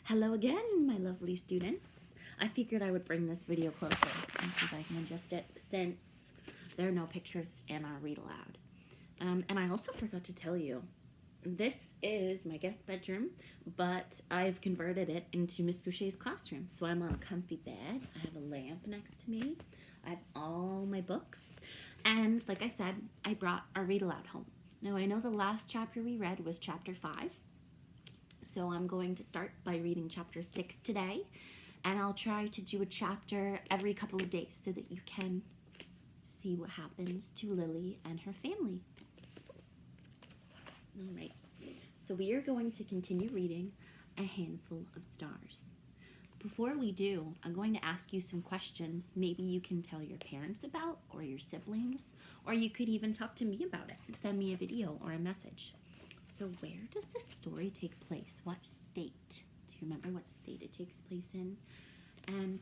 Hello again, my lovely students. I figured I would bring this video closer and see if I can adjust it since there are no pictures in our read aloud. And I also forgot to tell you, this is my guest bedroom, but I've converted it into Miss Boucher's classroom. So I'm on a comfy bed, I have a lamp next to me, I have all my books, and like I said, I brought our read aloud home. Now I know the last chapter we read was chapter 5, so I'm going to start by reading chapter 6 today, and I'll try to do a chapter every couple of days so that you can see what happens to Lily and her family. All right, so we are going to continue reading A Handful of Stars. Before we do, I'm going to ask you some questions maybe you can tell your parents about or your siblings, or you could even talk to me about it and send me a video or a message. So where does this story take place? What state? Do you remember what state it takes place in? And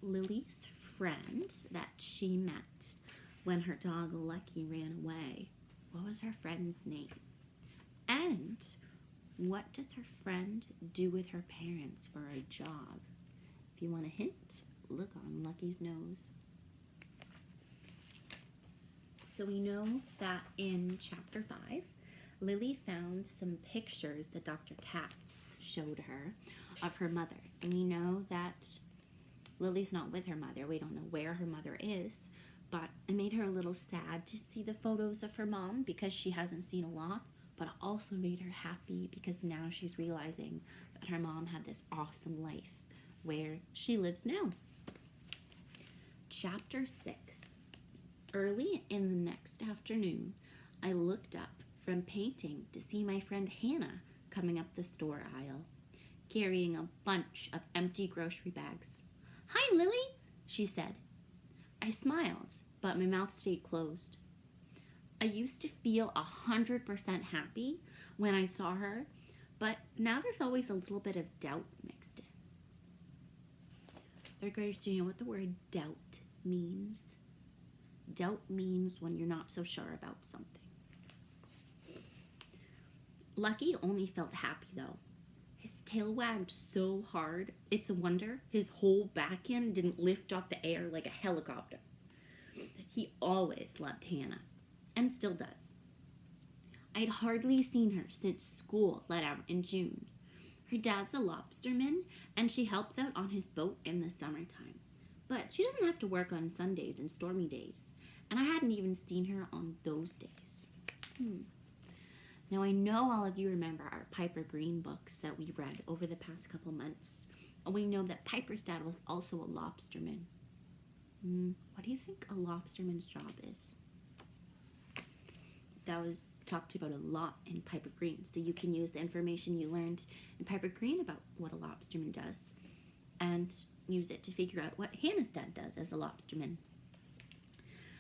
Lily's friend that she met when her dog Lucky ran away, what was her friend's name? And what does her friend do with her parents for a job? If you want a hint, look on Lucky's nose. So we know that in chapter 5, Lily found some pictures that Dr. Katz showed her of her mother. And we know that Lily's not with her mother. We don't know where her mother is, but it made her a little sad to see the photos of her mom because she hasn't seen a lot, but it also made her happy because now she's realizing that her mom had this awesome life where she lives now. Chapter 6. Early in the next afternoon, I looked up from painting to see my friend Hannah coming up the store aisle, carrying a bunch of empty grocery bags. "Hi, Lily," she said. I smiled, but my mouth stayed closed. I used to feel 100% happy when I saw her, but now there's always a little bit of doubt mixed in. Third graders, do you know what the word doubt means? Doubt means when you're not so sure about something. Lucky only felt happy though. His tail wagged so hard, it's a wonder his whole back end didn't lift off the air like a helicopter. He always loved Hannah, and still does. I'd hardly seen her since school let out in June. Her dad's a lobsterman, and she helps out on his boat in the summertime. But she doesn't have to work on Sundays and stormy days, and I hadn't even seen her on those days. Now I know all of you remember our Piper Green books that we read over the past couple months, and we know that Piper's dad was also a lobsterman. What do you think a lobsterman's job is? That was talked about a lot in Piper Green, so you can use the information you learned in Piper Green about what a lobsterman does and use it to figure out what Hannah's dad does as a lobsterman.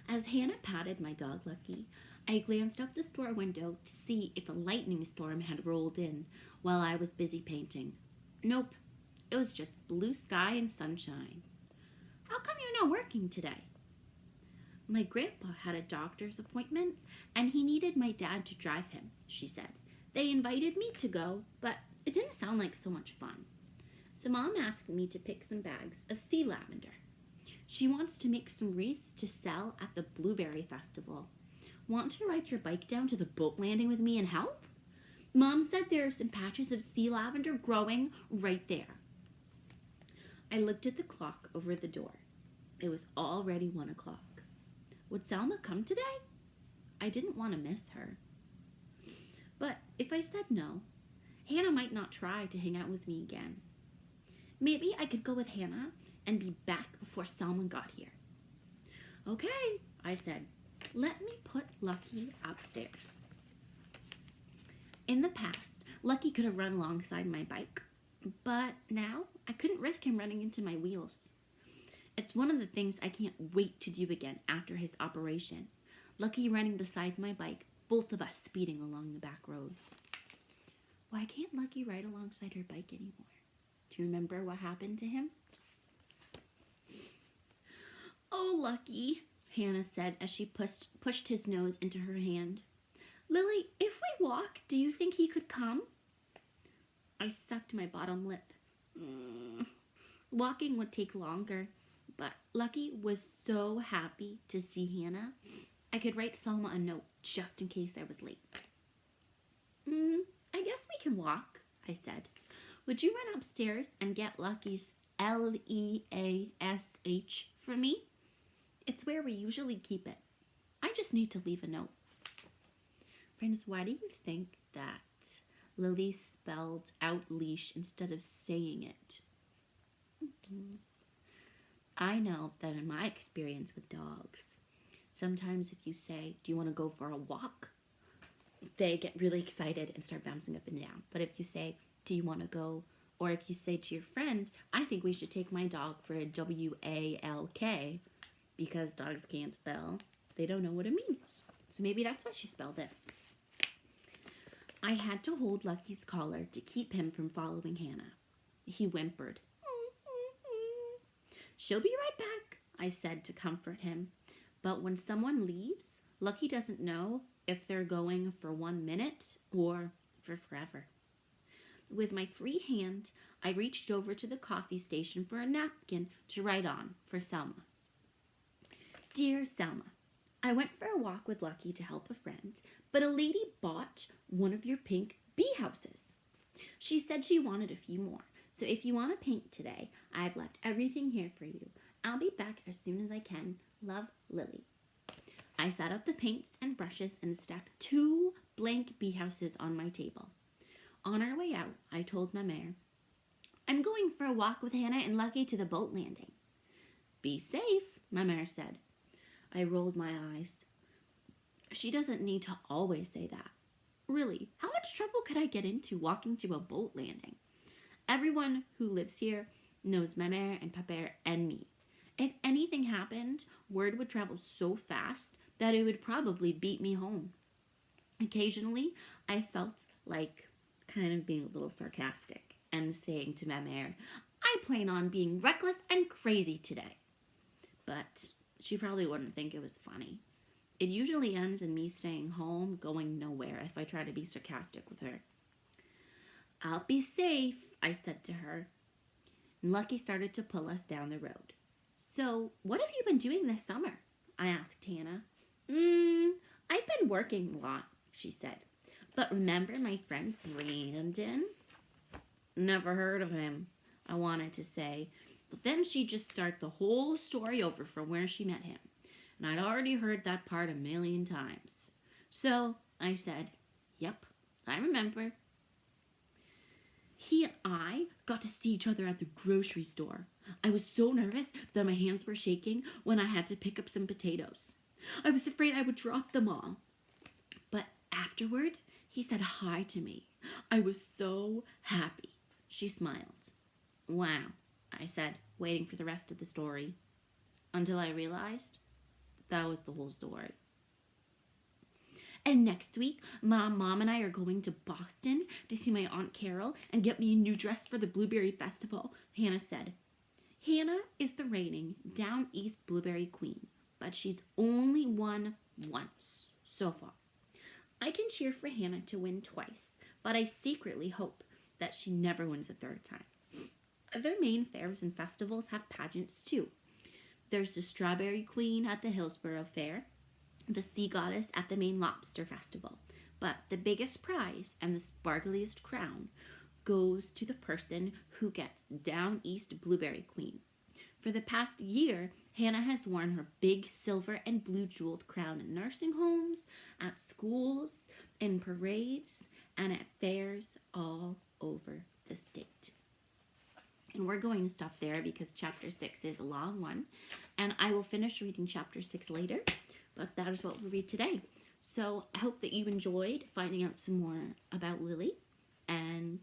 As Hannah patted my dog Lucky, I glanced out the store window to see if a lightning storm had rolled in while I was busy painting. Nope, it was just blue sky and sunshine. How come you're not working today? My grandpa had a doctor's appointment and he needed my dad to drive him, she said. They invited me to go, but it didn't sound like so much fun. So Mom asked me to pick some bags of sea lavender. She wants to make some wreaths to sell at the Blueberry Festival. Want to ride your bike down to the boat landing with me and help? Mom said there are some patches of sea lavender growing right there. I looked at the clock over the door. It was already 1 o'clock. Would Salma come today? I didn't want to miss her. But if I said no, Hannah might not try to hang out with me again. Maybe I could go with Hannah and be back before Salma got here. Okay, I said. Let me put Lucky upstairs. In the past, Lucky could have run alongside my bike, but now I couldn't risk him running into my wheels. It's one of the things I can't wait to do again after his operation. Lucky running beside my bike, both of us speeding along the back roads. Why can't Lucky ride alongside her bike anymore? Do you remember what happened to him? Oh, Lucky, Hannah said as she pushed his nose into her hand. Lily, if we walk, do you think he could come? I sucked my bottom lip. Walking would take longer, but Lucky was so happy to see Hannah, I could write Selma a note just in case I was late. I guess we can walk, I said. Would you run upstairs and get Lucky's Leash for me? It's where we usually keep it. I just need to leave a note. Friends, why do you think that Lily spelled out leash instead of saying it? I know that in my experience with dogs, sometimes if you say, do you want to go for a walk? They get really excited and start bouncing up and down. But if you say, do you want to go? Or if you say to your friend, I think we should take my dog for a WALK, because dogs can't spell, they don't know what it means. So maybe that's why she spelled it. I had to hold Lucky's collar to keep him from following Hannah. He whimpered. She'll be right back, I said to comfort him. But when someone leaves, Lucky doesn't know if they're going for 1 minute or for forever. With my free hand, I reached over to the coffee station for a napkin to write on for Selma. Dear Selma, I went for a walk with Lucky to help a friend, but a lady bought one of your pink bee houses. She said she wanted a few more, so if you want to paint today, I've left everything here for you. I'll be back as soon as I can. Love, Lily. I set up the paints and brushes and stacked 2 blank bee houses on my table. On our way out, I told my mare, I'm going for a walk with Hannah and Lucky to the boat landing. Be safe, my mare said. I rolled my eyes. She doesn't need to always say that. Really, how much trouble could I get into walking to a boat landing? Everyone who lives here knows my mare and Papa and me. If anything happened, word would travel so fast that it would probably beat me home. Occasionally, I felt like kind of being a little sarcastic and saying to my mare, I plan on being reckless and crazy today. But she probably wouldn't think it was funny. It usually ends in me staying home, going nowhere if I try to be sarcastic with her. I'll be safe, I said to her. And Lucky started to pull us down the road. So, what have you been doing this summer? I asked Hannah. I've been working a lot, she said. But remember my friend Brandon? Never heard of him, I wanted to say. But then she'd just start the whole story over from where she met him. And I'd already heard that part a million times. So I said, yep, I remember. He and I got to see each other at the grocery store. I was so nervous that my hands were shaking when I had to pick up some potatoes. I was afraid I would drop them all. But afterward, he said hi to me. I was so happy. She smiled. Wow, I said, waiting for the rest of the story. Until I realized that was the whole story. And next week, my mom and I are going to Boston to see my Aunt Carol and get me a new dress for the Blueberry Festival, Hannah said. Hannah is the reigning Down East Blueberry Queen, but she's only won once so far. I can cheer for Hannah to win twice, but I secretly hope that she never wins a third time. Other main fairs and festivals have pageants too. There's the Strawberry Queen at the Hillsborough Fair, the Sea Goddess at the Maine Lobster Festival, but the biggest prize and the sparkliest crown goes to the person who gets Down East Blueberry Queen. For the past year, Hannah has worn her big silver and blue jeweled crown in nursing homes, at schools, in parades, and at fairs all over the state. And we're going to stop there because chapter 6 is a long one, and I will finish reading chapter 6 later, but that is what we'll read today. So I hope that you enjoyed finding out some more about Lily, and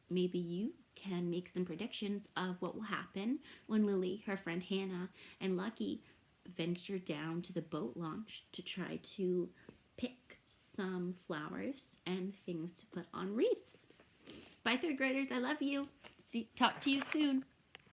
maybe you can make some predictions of what will happen when Lily, her friend Hannah, and Lucky venture down to the boat launch to try to pick some flowers and things to put on wreaths. Bye, third graders. I love you. Talk to you soon.